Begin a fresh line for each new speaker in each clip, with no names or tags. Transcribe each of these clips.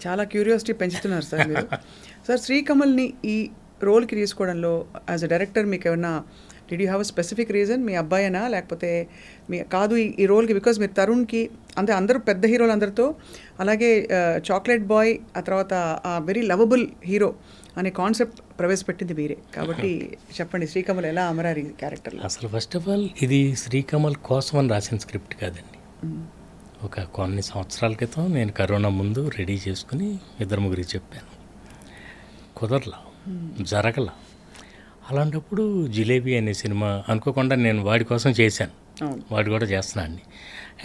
చాలా క్యూరియాసిటీ పెంచుతున్నారు సార్ మీరు. సార్, శ్రీకమల్ని ఈ రోల్కి తీసుకోవడంలో యాజ్ అ డైరెక్టర్ మీకు ఏమన్నా did you have a specific reason? మీ అబ్బాయేనా లేకపోతే మీ కాదు ఈ రోల్కి? బికాజ్ మీరు తరుణ్కి అంటే అందరూ పెద్ద హీరోలు అందరితో, అలాగే చాక్లెట్ బాయ్, ఆ తర్వాత వెరీ లవబుల్ హీరో అనే కాన్సెప్ట్ ప్రవేశపెట్టింది మీరే కాబట్టి చెప్పండి, శ్రీకమల్ ఎలా అమరారు ఈ క్యారెక్టర్లో?
అసలు ఫస్ట్ ఆఫ్ ఆల్ ఇది శ్రీకమల్ కోసం అని రాసిన స్క్రిప్ట్ కాదండి. ఒక కొన్ని సంవత్సరాల క్రితం నేను కరోనా ముందు రెడీ చేసుకుని 2-3 చెప్పాను, కుదరలా, జరగల. అలాంటప్పుడు జిలేబీ అనే సినిమా అనుకోకుండా నేను వాడి కోసం చేశాను, వాడు కూడా చేస్తున్నా అండి.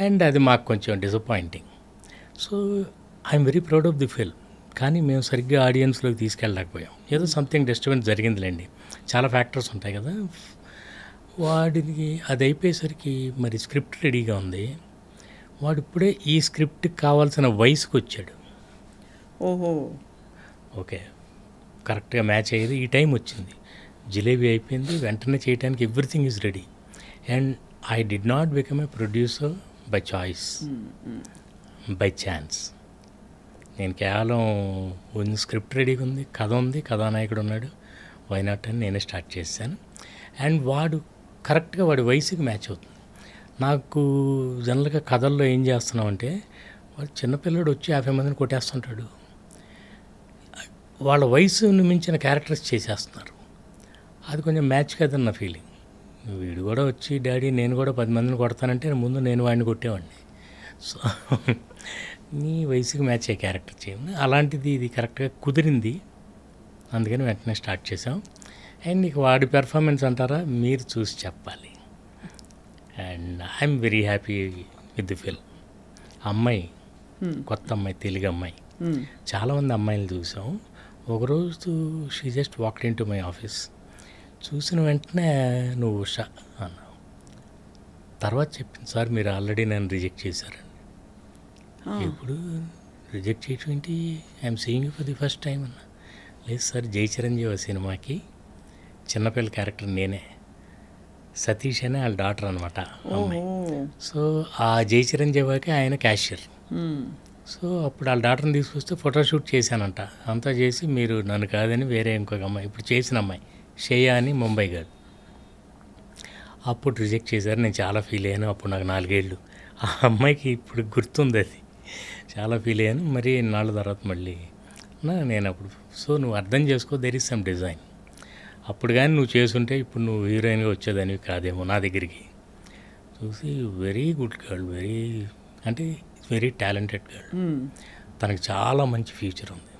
అండ్ అది మాకు కొంచెం disappointing. So I'm very proud of the film. కానీ మేము సరిగ్గా ఆడియన్స్లోకి తీసుకెళ్ళలేకపోయాం. ఏదో సంథింగ్ డిస్టర్బెన్స్ జరిగిందిలేండి, చాలా ఫ్యాక్టర్స్ ఉంటాయి కదా. వాడికి అది అయిపోయేసరికి మరి స్క్రిప్ట్ రెడీగా ఉంది, వాడు ఇప్పుడే ఈ స్క్రిప్ట్కి కావాల్సిన వయసుకు వచ్చాడు.
ఓహో,
ఓకే, కరెక్ట్గా మ్యాచ్ అయ్యేది. ఈ టైం వచ్చింది, జిలేబీ అయిపోయింది, వెంటనే చేయడానికి everything is ready. And I did not become a producer by choice, by chance. నేను కేవలం ఉన్న స్క్రిప్ట్ రెడీగా ఉంది, కథ ఉంది, కథానాయకుడు ఉన్నాడు, వైనాట్ అని నేనే స్టార్ట్ చేశాను. అండ్ వాడు కరెక్ట్గా వాడి వయసుకి మ్యాచ్ అవుతుంది. నాకు జనరల్గా కథల్లో ఏం చేస్తున్నామంటే, వాడు చిన్నపిల్లడు వచ్చి 50 మందిని కొట్టేస్తుంటాడు, వాళ్ళ వయసుని మించిన క్యారెక్టర్స్ చేసేస్తున్నారు. అది కొంచెం మ్యాచ్ కదన్న ఫీలింగ్. వీడు కూడా వచ్చి డాడీ నేను కూడా 10 మందిని కొడతానంటే ముందు నేను వాడిని కొట్టేవాడిని. సో నీ వయసుకి మ్యాచ్ అయ్యే క్యారెక్టర్ చేయండి. అలాంటిది ఇది కరెక్ట్గా కుదిరింది, అందుకని వెంటనే స్టార్ట్ చేసాం. అండ్ ఇక వాడి పెర్ఫార్మెన్స్ అంటారా, మీరు చూసి చెప్పాలి. And I'm very happy with the film. అమ్మాయి కొత్త అమ్మాయి, తెలుగు అమ్మాయి. చాలామంది అమ్మాయిలు చూసాం. ఒకరోజు she just walked into my office. చూసిన వెంటనే నువ్వు ఉషా అన్నావు. తర్వాత చెప్పింది, సార్ మీరు ఆల్రెడీ నన్ను రిజెక్ట్ చేశారండి. ఇప్పుడు రిజెక్ట్ చేయటం ఏంటి, I'm seeing you for the first time అన్న. లేదు సార్, జై చిరంజీవి సినిమాకి చిన్నపిల్ల క్యారెక్టర్ నేనే, సతీష్ అనే వాళ్ళ డాటర్ అనమాట అమ్మాయి. సో ఆ జై చిరంజీవికి ఆయన క్యాషియర్. సో అప్పుడు వాళ్ళ డాక్టర్ని తీసుకొస్తే ఫోటోషూట్ చేశానంట. అంతా చేసి మీరు నన్ను కాదని వేరే ఇంకొక అమ్మాయి, ఇప్పుడు చేసిన అమ్మాయి శ్రేయ అని ముంబై గారు, అప్పుడు రిజెక్ట్ చేశారు. నేను చాలా ఫీల్ అయ్యాను. అప్పుడు నాకు 4 ఏళ్ళు. ఆ అమ్మాయికి ఇప్పుడు గుర్తుంది, అది చాలా ఫీల్ అయ్యాను. మరి నాళ్ళ తర్వాత మళ్ళీ నేను అప్పుడు, సో నువ్వు అర్థం చేసుకో, దెర్ ఈజ్ సమ్ డిజైన్. అప్పుడు కానీ నువ్వు చేసుంటే ఇప్పుడు నువ్వు హీరోయిన్గా వచ్చేదానివి కాదేమో నా దగ్గరికి. చూసి very good girl, very talented girl. తనకి చాలా మంచి ఫ్యూచర్ ఉంది.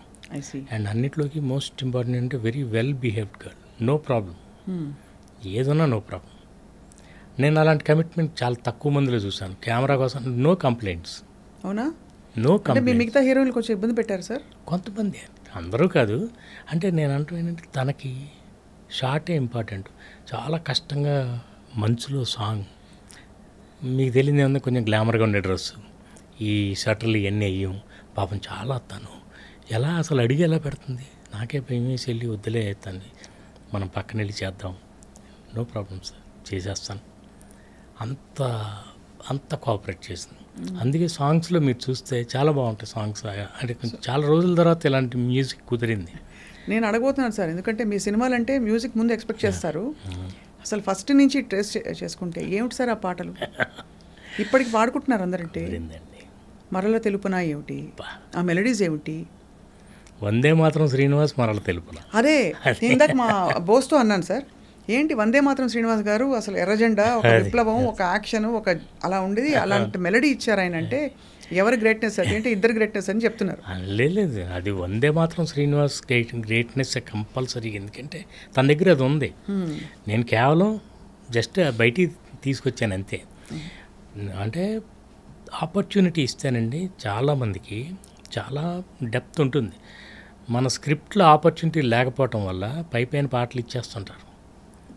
అండ్ అన్నిట్లోకి మోస్ట్ ఇంపార్టెంట్ అంటే very well behaved girl, no problem, ఏదన్నా నో ప్రాబ్లం. నేను అలాంటి కమిట్మెంట్ చాలా తక్కువ మందిలో చూశాను. కెమెరా కోసం నో కంప్లైంట్స్.
అవునా?
No complaints.
మిగతా హీరోయిన్లు కొంచెం ఇబ్బంది పెట్టారు సార్?
కొంతమంది, అందరూ కాదు. అంటే నేను అంటూ ఏంటంటే, తనకి షార్టే ఇంపార్టెంట్. చాలా కష్టంగా మంచులో సాంగ్, మీకు తెలియదు ఏమన్నా, కొంచెం గ్లామర్గా ఉండే డ్రెస్సు, ఈ షర్టర్లు ఇవన్నీ అయ్యాం. పాపం చాలా తను ఎలా అసలు అడిగి ఎలా పెడుతుంది, నాకే భయం వేసి వెళ్ళి వద్దులే అవుతుంది, మనం పక్కన వెళ్ళి చేద్దాం, నో ప్రాబ్లం సార్ చేసేస్తాను, అంత కోఆపరేట్ చేసింది. అందుకే సాంగ్స్లో మీరు చూస్తే చాలా బాగుంటాయి సాంగ్స్. అంటే కొంచెం చాలా రోజుల తర్వాత ఇలాంటి మ్యూజిక్ కుదిరింది.
నేను అడగబోతున్నాను సార్, ఎందుకంటే మీ సినిమాలు అంటే మ్యూజిక్ ముందు ఎక్స్పెక్ట్ చేస్తారు. అసలు ఫస్ట్ నుంచి ట్రేస్ చేసుకుంటే ఏమిటి సార్ ఆ పాటలు ఇప్పటికి పాడుకుంటున్నారు అందరంటే? మరల తెలుపునా ఏమిటి, ఆ మెలడీస్ ఏమిటి?
వందే మాత్రం శ్రీనివాస్, మరల తెలుపునా.
అదే ఇందాక మా బోస్తో అన్నాను సార్, ఏంటి వందే మాత్రం శ్రీనివాస్ గారు అసలు ఎర్రజెండా, ఒక విప్లవం, ఒక యాక్షన్, ఒక అలా ఉండేది, అలాంటి మెలడీ ఇచ్చారు ఆయన అంటే ఎవరి గ్రేట్నెస్ అది అంటే ఇద్దరు గ్రేట్నెస్ అని చెప్తున్నారు.
లేదు, అది వందే మాత్రం శ్రీనివాస్ గ్రేట్నెస్ కంపల్సరీ, ఎందుకంటే తన దగ్గర అది ఉంది. నేను కేవలం జస్ట్ బయటికి తీసుకొచ్చాను అంతే. అంటే ఆపర్చునిటీ ఇస్తానండి, చాలామందికి చాలా డెప్త్ ఉంటుంది. మన స్క్రిప్ట్లో ఆపర్చునిటీ లేకపోవటం వల్ల పైపైన పాటలు ఇచ్చేస్తుంటారు.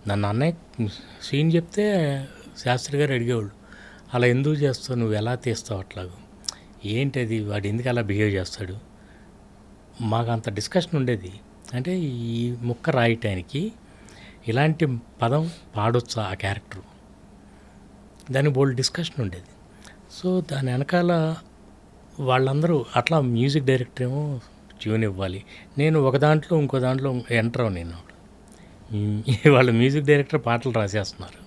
నన్ను అన్నయ్య సీన్ చెప్తే శాస్త్రి గారు అడిగేవాళ్ళు, అలా ఎందుకు చేస్తావు, నువ్వు ఎలా తీస్తావు అట్లాగూ, ఏంటది, వాడు ఎందుకు అలా బిహేవ్ చేస్తాడు, మాకు అంత డిస్కషన్ ఉండేది. అంటే ఈ ముక్క రాయటానికి ఇలాంటి పదం పాడొచ్చా ఆ క్యారెక్టరు, దానికి బోల్డ్ డిస్కషన్ ఉండేది. సో దాని వెనకాల వాళ్ళందరూ అట్లా మ్యూజిక్ డైరెక్టర్ ఏమో ట్యూన్ ఇవ్వాలి, నేను ఒక దాంట్లో ఇంకో దాంట్లో ఎంటర్ నేను. వాళ్ళ మ్యూజిక్ డైరెక్టర్ పాటలు రాసేస్తున్నారు.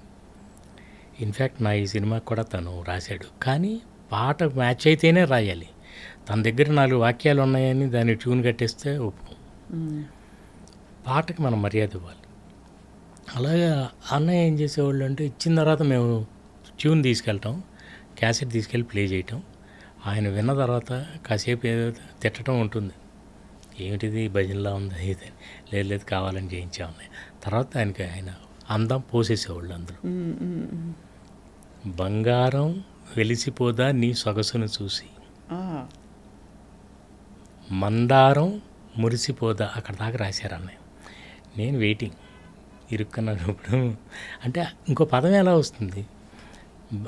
ఇన్ఫ్యాక్ట్ నా ఈ సినిమాకి కూడా తను రాశాడు, కానీ పాట మ్యాచ్ అయితేనే రాయాలి. తన దగ్గర 4 వాక్యాలు ఉన్నాయని దాన్ని ట్యూన్ కట్టేస్తే ఒప్పు. పాటకి మనం మర్యాద ఇవ్వాలి. అలాగే అన్నయ్య ఏం చేసేవాళ్ళు అంటే, ఇచ్చిన తర్వాత మేము ట్యూన్ తీసుకెళ్ళటం, క్యాసెట్ తీసుకెళ్ళి ప్లే చేయటం, ఆయన విన్న తర్వాత కాసేపు ఏదో తిట్టడం ఉంటుంది, ఏమిటిది భజనలా ఉంది అయితే, లేదు కావాలని చేయించామని. తర్వాత ఆయన అందం పోసేసేవాళ్ళు అందులో. బంగారం వెలిసిపోదా నీ సొగసును చూసి, మందారం మురిసిపోదా, అక్కడ దాకా రాశారు అన్నయ్య. నేను వెయిటింగ్ ఇరుక్కున్నప్పుడు. అంటే ఇంకో పదం ఎలా వస్తుంది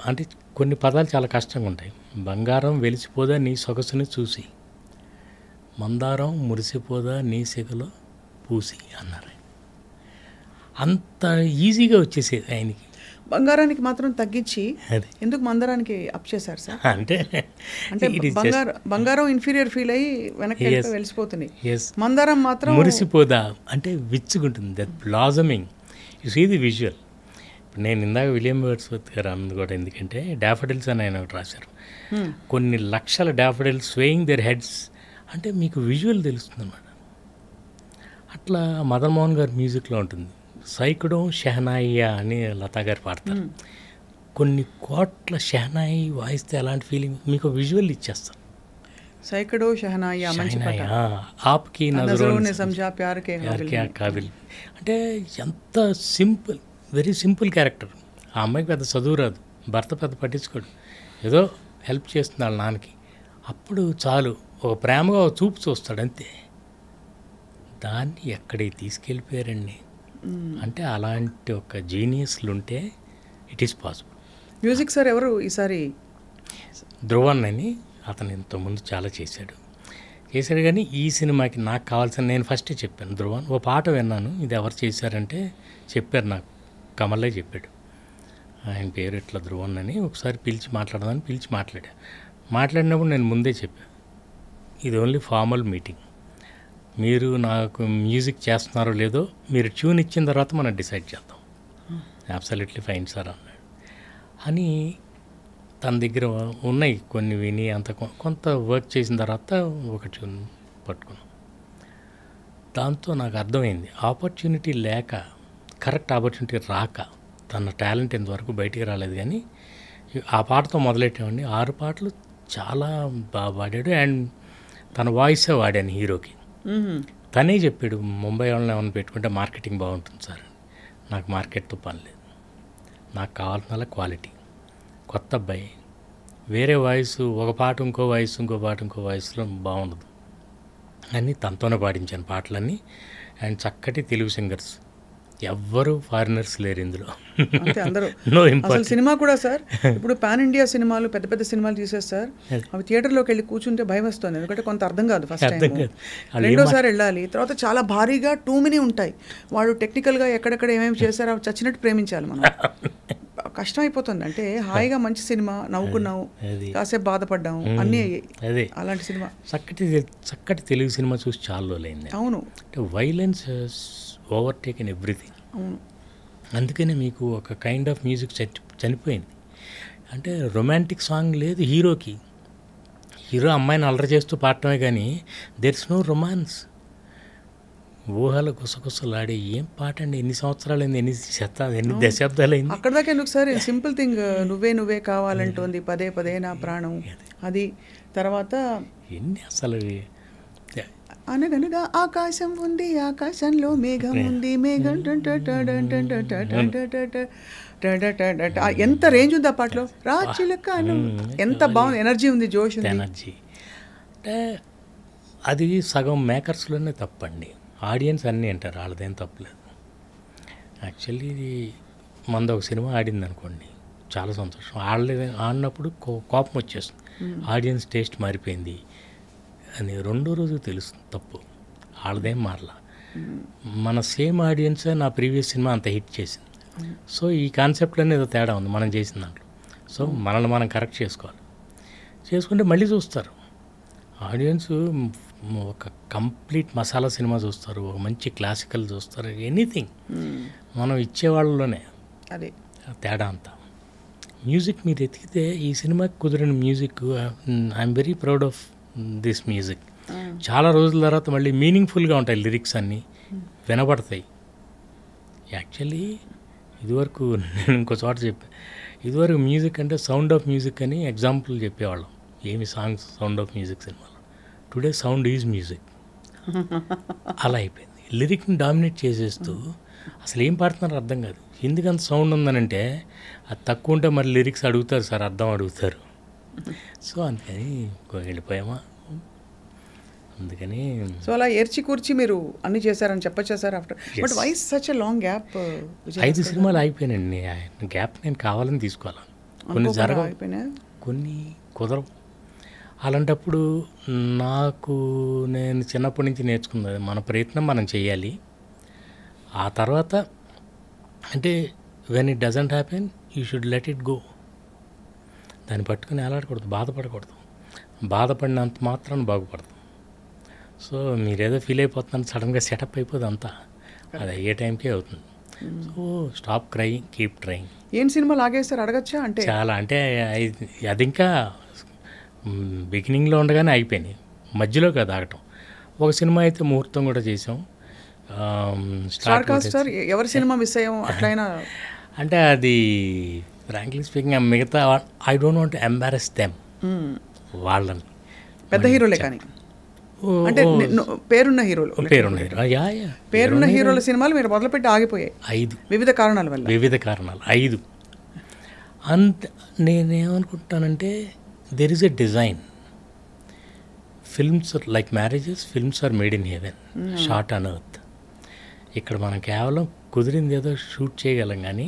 అంటే, కొన్ని పదాలు చాలా కష్టంగా ఉంటాయి. బంగారం వెలిసిపోదా నీ సొగసుని చూసి, మందారం మురిసిపోదా నీ సిగలో పూసి అన్నారు. అంత ఈజీగా వచ్చేసేది ఆయనకి.
బంగారానికి మాత్రం తగ్గించి ఎందుకు మందారానికి అప్ చేశారు సార్?
అంటే
బంగారం ఇన్ఫీరియర్ ఫీల్ అయ్యి వెనక్కి వెలిసిపోతుంది, మందారం మాత్రం
మురిసిపోదా అంటే విచ్చుకుంటుంది, that blossoming. You see the visual. ఇప్పుడు నేను ఇందాక విలియం వర్డ్స్వర్త్ గారు అన్నది కూడా, ఎందుకంటే డాఫడిల్స్ అని ఆయన ఒకటి రాశారు, కొన్ని లక్షల డాఫడిల్స్ స్వేయింగ్ దేర్ హెడ్స్ అంటే మీకు విజువల్ తెలుస్తుంది అన్నమాట. అట్లా మదన్ మోహన్ గారి మ్యూజిక్లో ఉంటుంది. సైకుడం షెహనాయియా అని లతా గారు పాడతారు. కొన్ని కోట్ల షెహనాయి వాయిస్తే అలాంటి ఫీలింగ్ మీకు విజువల్ ఇచ్చేస్తాం.
సైకడో షెహనాయియా
ఆప్కి నజరోనే సమజా ప్యార్ కే కాబిల్ అంటే ఎంత సింపుల్, వెరీ సింపుల్ క్యారెక్టర్. ఆ అమ్మాయికి పెద్ద చదువు రాదు, భర్త పెద్ద పట్టించుకోడు, ఏదో హెల్ప్ చేస్తుంది వాళ్ళ నాన్నకి. అప్పుడు చాలు ఒక ప్రేమగా ఒక చూపు చూస్తాడు అంతే. దాన్ని ఎక్కడికి తీసుకెళ్ళిపోయారండి. అంటే అలాంటి ఒక జీనియస్లు ఉంటే it is possible.
Music sir ఎవరు ఈసారి?
ధ్రువన్ అని, అతను ఇంతకుముందు చాలా చేశాడు కానీ ఈ సినిమాకి నాకు కావాల్సిన, నేను ఫస్టే చెప్పాను ధ్రువన్. ఓ పాట విన్నాను, ఇది ఎవరు చేశారంటే చెప్పారు నాకు, కమలే చెప్పాడు. ఆయన పేరు ఇట్లా ధ్రువన్ అని, ఒకసారి పిలిచి మాట్లాడినప్పుడు నేను ముందే చెప్పాను, ఇది ఓన్లీ ఫార్మల్ మీటింగ్, మీరు నాకు మ్యూజిక్ చేస్తున్నారో లేదో మీరు ట్యూన్ ఇచ్చిన తర్వాత మనం డిసైడ్ చేద్దాం. అబ్సల్యూట్లీ ఫైన్ సార్ అన్నాడు. అని తన దగ్గర ఉన్నాయి కొన్ని విని అంత కొంత వర్క్ చేసిన తర్వాత ఒక ట్యూన్ పట్టుకున్నాం. దాంతో నాకు అర్థమైంది, ఆపర్చునిటీ లేక, కరెక్ట్ ఆపర్చునిటీ రాక తన టాలెంట్ ఇంతవరకు బయటికి రాలేదు. కానీ ఆ పాటతో మొదలెట్టామండి. 6 పాటలు చాలా బాగా పాడాడు. అండ్ తన వాయిసే వాడాను హీరోకి. తనే చెప్పాడు, ముంబై వాళ్ళని ఏమైనా పెట్టుకుంటే మార్కెటింగ్ బాగుంటుంది సార్, నాకు మార్కెట్తో పని లేదు, నాకు కావాల్సిన క్వాలిటీ. కొత్త అబ్బాయి, వేరే వాయిస్, ఒక పాట ఇంకో వాయిస్లో బాగుండదు అని తనతోనే పాడించాను పాటలన్నీ. అండ్ చక్కటి తెలుగు సింగర్స్, ఎవ్వరు ఫారినర్స్ లేరు ఇందులో. No important.
సినిమా కూడా సార్, ఇప్పుడు పాన్ ఇండియా సినిమాలు, పెద్ద పెద్ద సినిమాలు తీసేస్తారు సార్, అవి థియేటర్లోకి వెళ్ళి కూర్చుంటే భయం వస్తుంది, ఎందుకంటే కొంత అర్థం కాదు ఫస్ట్ టైం, రెండోసారి వెళ్ళాలి. తర్వాత చాలా భారీగా టూ మెనీ ఉంటాయి, వాడు టెక్నికల్గా ఎక్కడెక్కడ ఏమేమి చేశారో అవి చచ్చినట్టు ప్రేమించాలి మనం. కష్టం అయిపోతుంది. అంటే హాయిగా మంచి సినిమా, నవ్వుకున్నావు, కాసేపు బాధపడ్డాము, అన్నీ అయ్యాయి. అలాంటి సినిమా
చక్కటి తెలుగు సినిమా చూసి చాలా రోజులైంది.
అవును,
వైలెన్స్ ఓవర్టేకెన్ ఎవ్రీథింగ్. అందుకనే మీకు ఒక కైండ్ ఆఫ్ మ్యూజిక్ చనిపోయింది. అంటే రొమాంటిక్ సాంగ్ లేదు హీరోకి, హీరో అమ్మాయిని అల్లరి చేస్తూ పాడటమే కానీ దెర్ ఇస్ నో రొమాన్స్. ఊహల గుసగుసలాడే ఏం పాట అండి, ఎన్ని సంవత్సరాలు అయింది, ఎన్ని దశాబ్దాలు అయింది.
అక్కడ దాకా ఎందుకు సార్, సింపుల్ థింగ్, నువ్వే కావాలంటోంది పదే పదే నా ప్రాణం, అది తర్వాత
ఎన్ని అసలు
అనగనగా ఆకాశం ఉంది, ఆకాశంలో మేఘం ఉంది, మేఘం ఎంత రేంజ్ ఉంది ఆ పాటలో, రాచిలకాను ఎంత బాగుంది, ఎనర్జీ ఉంది, జోష్ ఉంది.
ఎనర్జీ అంటే అది సగం మేకర్స్లోనే తప్పండి, ఆడియన్స్ అన్నీ అంటారు, వాళ్ళదేం తప్పలేదు. యాక్చువల్లీ మనది ఒక సినిమా ఆడింది అనుకోండి, చాలా సంతోషం, ఆడినప్పుడు కోపం వచ్చేస్తుంది, ఆడియన్స్ టేస్ట్ మారిపోయింది అని రెండో రోజు తెలుస్తుంది తప్పు, వాళ్ళదేం మారలా. మన సేమ్ ఆడియన్సే నా ప్రీవియస్ సినిమా అంత హిట్ చేసింది. సో ఈ కాన్సెప్ట్లోనే ఏదో తేడా ఉంది మనం చేసిన దాంట్లో. సో మనల్ని మనం కరెక్ట్ చేసుకుంటే మళ్ళీ చూస్తారు. ఆడియన్స్ ఒక కంప్లీట్ మసాలా సినిమా చూస్తారు, ఒక మంచి క్లాసికల్ చూస్తారు, ఎనీథింగ్ మనం ఇచ్చేవాళ్ళలోనే
అది
తేడా అంతా. మ్యూజిక్ మీరు ఎతికితే ఈ సినిమాకి కుదిరిన music, I'm very proud of this music. చాలా రోజుల తర్వాత మళ్ళీ మీనింగ్ఫుల్గా ఉంటాయి లిరిక్స్ అన్నీ వినబడతాయి. యాక్చువల్లీ ఇదివరకు నేను ఇంకో చోట చెప్పాను, ఇదివరకు మ్యూజిక్ అంటే సౌండ్ ఆఫ్ మ్యూజిక్ అని ఎగ్జాంపుల్ చెప్పేవాళ్ళం, ఏమి సాంగ్స్ సౌండ్ ఆఫ్ మ్యూజిక్ సినిమాలో. Today sound is music. అలా అయిపోయింది. లిరిక్ని డామినేట్ చేసేస్తూ అసలు ఏం పాడుతున్నారో అర్థం కాదు. ఎందుకంత సౌండ్ ఉందనంటే అది తక్కువ ఉంటే మరి లిరిక్స్ అడుగుతారు సార్, అర్థం అడుగుతారు. సో అందుకని వెళ్ళిపోయామా, అందుకని.
సో అలా ఏర్చి కూర్చి మీరు అన్ని చేశారని చెప్పచ్చా sir after? But why such a long gap?
5 సినిమాలు అయిపోయినాయండి. గ్యాప్ నేను కావాలని తీసుకోవాలి. కొన్ని జరగవు, కొన్ని కుదరవు. అలాంటప్పుడు నాకు నేను చిన్నప్పటి నుంచి నేర్చుకున్నది, మన ప్రయత్నం మనం చేయాలి. ఆ తర్వాత అంటే when it doesn't happen you should let it go. దాన్ని పట్టుకుని ఎలాడకూడదు, బాధపడకూడదు. బాధపడినంత మాత్రం బాగుపడదు. సో మీరేదో ఫీల్ అయిపోతున్నాను సడన్గా సెటప్ అయిపోదు అంతా, అది అయ్యే టైంకే అవుతుంది. So stop crying, keep trying.
ఏం సినిమా లాగేస్తారు అడగచ్చా? అంటే
చాలా, అంటే అది ఇంకా బిగినింగ్లో ఉండగానే అయిపోయినాయి, మధ్యలో కదా ఆగటం. ఒక సినిమా అయితే ముహూర్తం కూడా చేసాం.
స్టార్ కాస్టర్ ఎవరి సినిమా మిస్ అయ్యాం అట్లయినా?
అంటే అది ఫ్రాంక్లీ స్పీకింగ్ మిగతా I don't want embarrass them, వాళ్ళని
పెద్ద హీరోలే కానీ, అంటే పేరున్న హీరోలు, పేరున్న హీరోల సినిమాలు మీరు మొదలుపెట్టి ఆగిపోయాయి
5
వివిధ కారణాల వల్ల.
5 అంత. నేనేమనుకుంటానంటే there is a design. Films like marriages, films are made in heaven, shot on earth. ఇక్కడ మనం కేవలం కుదిరింది ఏదో షూట్ చేయగలం, కానీ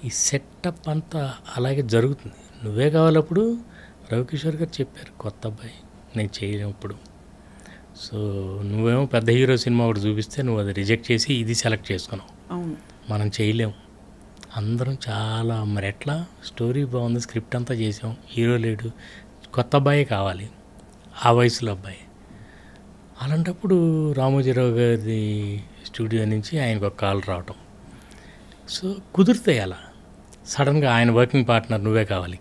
ఈ సెటప్ అంతా అలాగే జరుగుతుంది. నువ్వే కావాలప్పుడు రవికిషోర్ గారు చెప్పారు, కొత్త అబ్బాయి నేను చేయలేప్పుడు. సో నువ్వేమో పెద్ద హీరో సినిమా ఒకటి చూపిస్తే నువ్వు అది రిజెక్ట్ చేసి ఇది సెలెక్ట్ చేసుకున్నావు. మనం చేయలేము. అందరం చాలా, మరి ఎట్లా, స్టోరీ బాగుంది, స్క్రిప్ట్ అంతా చేసాం, హీరో లేడు, కొత్త అబ్బాయే కావాలి, ఆ వయసులో అబ్బాయి. అలాంటప్పుడు రామోజీరావు గారి స్టూడియో నుంచి ఆయనకు ఒక కాల్ రావటం. సో కుదురుతాయి అలా సడన్గా, ఆయన వర్కింగ్ పార్ట్నర్ నువ్వే కావాలి,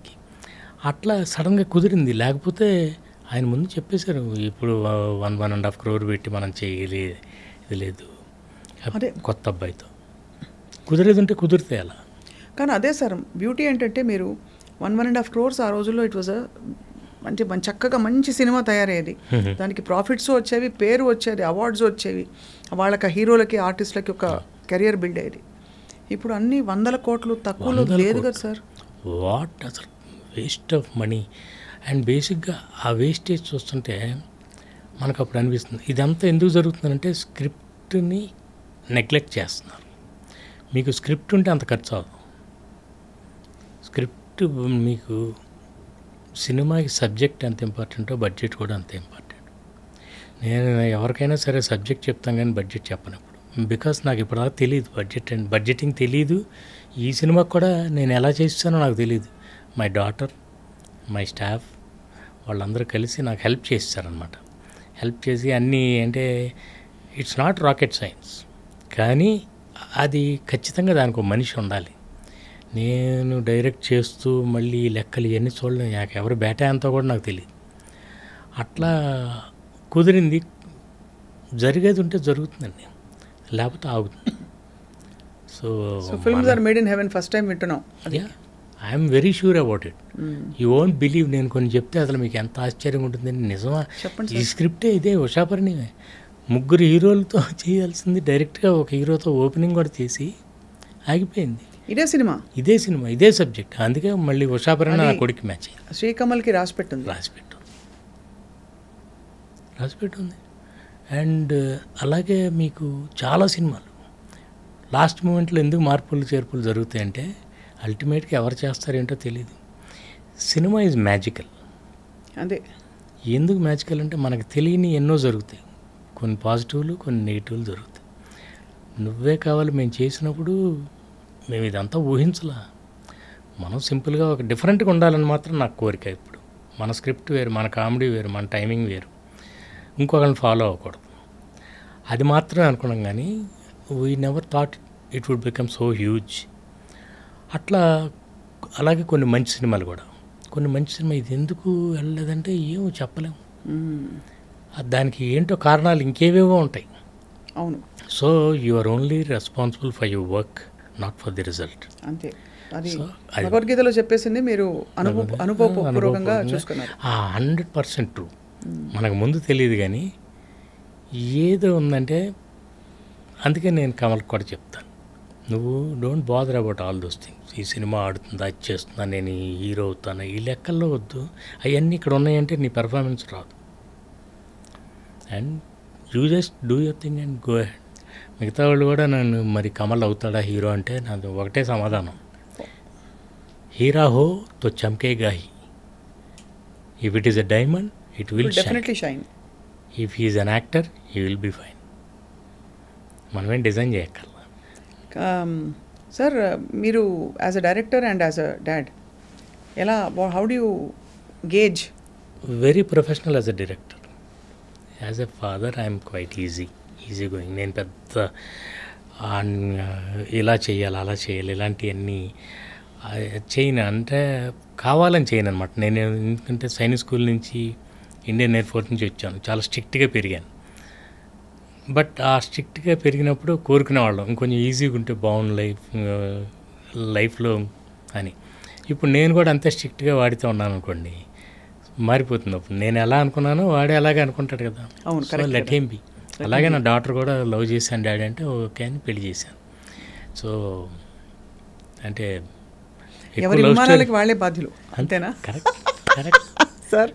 అట్లా సడన్గా కుదిరింది. లేకపోతే ఆయన ముందు చెప్పేశారు, ఇప్పుడు 1.5 crore పెట్టి మనం చేయలేదు, ఇది లేదు, కొత్త అబ్బాయితో కుదిరేది ఉంటే కుదిరితే అలా.
కానీ అదే సార్ బ్యూటీ ఏంటంటే, మీరు 1.5 crores ఆ రోజుల్లో ఇట్ వాజ్ మంచి చక్కగా మంచి సినిమా తయారయ్యేది, దానికి ప్రాఫిట్స్ వచ్చేవి, పేరు వచ్చేది, అవార్డ్స్ వచ్చేవి, వాళ్ళకి హీరోలకి ఆర్టిస్టులకి ఒక కెరియర్ బిల్డ్ అయ్యేది. ఇప్పుడు అన్ని 100 కోట్లు తక్కువలో లేదు కదా సార్.
వాట్ అసలు వేస్ట్ ఆఫ్ మనీ. అండ్ బేసిక్గా ఆ వేస్టేజ్ చూస్తుంటే మనకు అప్పుడు అనిపిస్తుంది, ఇదంతా ఎందుకు జరుగుతుందంటే స్క్రిప్ట్ని నెగ్లెక్ట్ చేస్తున్నారు. మీకు స్క్రిప్ట్ ఉంటే అంత ఖర్చు అవ్వదు. స్క్రిప్ట్ మీకు సినిమాకి సబ్జెక్ట్ ఎంత ఇంపార్టెంటో బడ్జెట్ కూడా అంత ఇంపార్టెంట్. నేను ఎవరికైనా సరే సబ్జెక్ట్ చెప్తాను కానీ బడ్జెట్ చెప్పనప్పుడు, బికాస్ నాకు ఇప్పటిదాకా తెలియదు బడ్జెట్ అండ్ బడ్జెటింగ్ తెలియదు. ఈ సినిమాకి కూడా నేను ఎలా చేస్తానో నాకు తెలియదు. మై డాటర్, మై స్టాఫ్ వాళ్ళందరూ కలిసి నాకు హెల్ప్ చేస్తారనమాట. హెల్ప్ చేసి అన్నీ, అంటే ఇట్స్ నాట్ రాకెట్ సైన్స్, కానీ అది ఖచ్చితంగా దానికి ఒక మనిషి ఉండాలి. నేను డైరెక్ట్ చేస్తూ మళ్ళీ లెక్కలు ఇవన్నీ చూడలేను, నాకు ఎవరు బేటా అంతా కూడా నాకు తెలియదు. అట్లా కుదిరింది. జరిగేది ఉంటే జరుగుతుందండి, లేకపోతే ఆగుతుంది. So
films are made in heaven first time వింటున్నాం.
I'm very sure about it. You won't believe. నేను కొన్ని చెప్తే అసలు మీకు ఎంత ఆశ్చర్యంగా ఉంటుందని. నిజమా? ఈ స్క్రిప్టే ఇదే, ఉషాపరిణి 3 హీరోలతో చేయాల్సింది డైరెక్ట్గా ఒక హీరోతో ఓపెనింగ్ కూడా చేసి ఆగిపోయింది.
ఇదే సినిమా,
ఇదే సబ్జెక్ట్. అందుకే మళ్ళీ ఉషాపరిణి నా కొడుకు మ్యాచ్ అయ్యింది.
శ్రీకమల్కి రాసిపెట్టుంది.
రాసిపెట్టుంది. అండ్ అలాగే మీకు చాలా సినిమాలు లాస్ట్ మూమెంట్లో ఎందుకు మార్పులు చేర్పులు జరుగుతాయంటే అల్టిమేట్గా ఎవరు చేస్తారేంటో తెలియదు. Cinema is magical.
అదే
ఎందుకు మ్యాజికల్ అంటే మనకు తెలియని ఎన్నో జరుగుతాయి. కొన్ని పాజిటివ్లు, కొన్ని నెగిటివ్లు జరుగుతాయి. నువ్వే కావాలి మేము చేసినప్పుడు మేము ఇదంతా ఊహించలా. మనం సింపుల్గా ఒక డిఫరెంట్గా ఉండాలని మాత్రం నాకు కోరిక. ఇప్పుడు మన స్క్రిప్ట్ వేరు, మన కామెడీ వేరు, మన టైమింగ్ వేరు. ఇంకొకరిని ఫాలో అవ్వకూడదు. అది మాత్రమే అనుకున్నాం కానీ we never thought it would become so huge. అట్లా అలాగే కొన్ని మంచి సినిమాలు కూడా, కొన్ని మంచి సినిమా ఇది ఎందుకు వెళ్ళలేదంటే ఏమో చెప్పలేము. దానికి ఏంటో కారణాలు ఇంకేవేవో ఉంటాయి.
అవును.
So you are only responsible for your work, not for the result.
అంతే. అది భగవద్గీతలో చెప్పేసింది, మీరు అనుభవపూర్వకంగా చూసుకున్నారు.
100% ట్రూ. మనకు ముందు తెలియదు కానీ ఏదో ఉందంటే, అందుకే నేను కమల్కి కూడా చెప్తాను, నువ్వు don't bother about all those things. ఈ సినిమా ఆడుతుందా, అది చేస్తుందా, నేను ఈ హీరో అవుతాను, ఈ లెక్కల్లో వద్దు. అవన్నీ ఇక్కడ ఉన్నాయంటే నీ పెర్ఫార్మెన్స్ రాదు. And you just do your thing and go ahead. మిగతా వాళ్ళు కూడా నన్ను మరి కమల్ అవుతాడా హీరో అంటే నాది ఒకటే సమాధానం, హీరా హో తో చమ్కేగా హీ. If it is a diamond it will definitely shine. If he is an actor he will be fine. మనమేం డిజైన్ చేయక్కర్లా.
సార్, మీరు as a director and as a dad ఎలా, how do you gauge?
Very professional as a director. As a father I'm quite easy going. నేను పెద్ద ఇలా చేయాలి, అలా చేయాలి, ఇలాంటివన్నీ చేయను. అంటే కావాలని చేయను అనమాట. నేను ఎందుకంటే సైనిక్ స్కూల్ నుంచి, ఇండియన్ ఎయిర్ ఫోర్స్ నుంచి వచ్చాను, చాలా స్ట్రిక్ట్గా పెరిగాను. బట్ ఆ స్ట్రిక్ట్గా పెరిగినప్పుడు కోరుకునేవాళ్ళం ఇంకొంచెం ఈజీగా ఉంటే బాగుంది లైఫ్లో అని. ఇప్పుడు నేను కూడా అంతే స్ట్రిక్ట్గా వాడితే ఉన్నాను అనుకోండి, మారిపోతుంది. అప్పుడు నేను ఎలా అనుకున్నానో వాడే అలాగే అనుకుంటాడు కదా. So let him B. అలాగే నా డాటర్ కూడా లవ్ చేశాను డాడీ అంటే ఓకే అని పెళ్లి చేశాను. సో అంటే
ఎవరి విమానాలకి వాళ్ళే బాధ్యులు, అంతేనా?
కరెక్ట్.
సార్